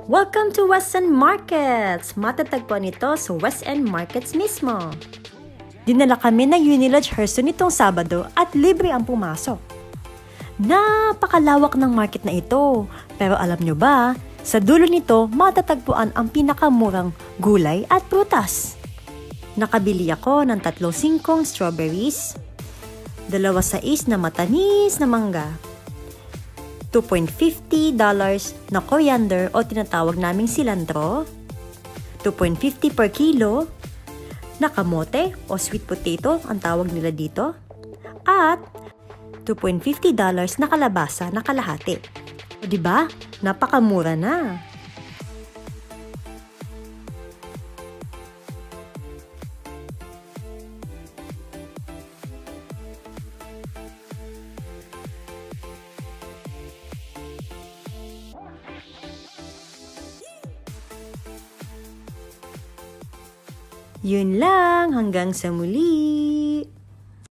Welcome to West End Markets! Matatagpuan ito sa West End Markets mismo. Dinala kami ng Unilodge Hurston nitong Sabado at libre ang pumasok. Napakalawak ng market na ito, pero alam nyo ba, sa dulo nito matatagpuan ang pinakamurang gulay at prutas. Nakabili ako ng 3 singkong strawberries, 2 sais na matamis na mangga, $2.50 na coriander o tinatawag naming cilantro, $2.50 per kilo na kamote o sweet potato ang tawag nila dito, at $2.50 na kalabasa na kalahati. O diba? Napakamura na. Yun lang, hanggang sa muli!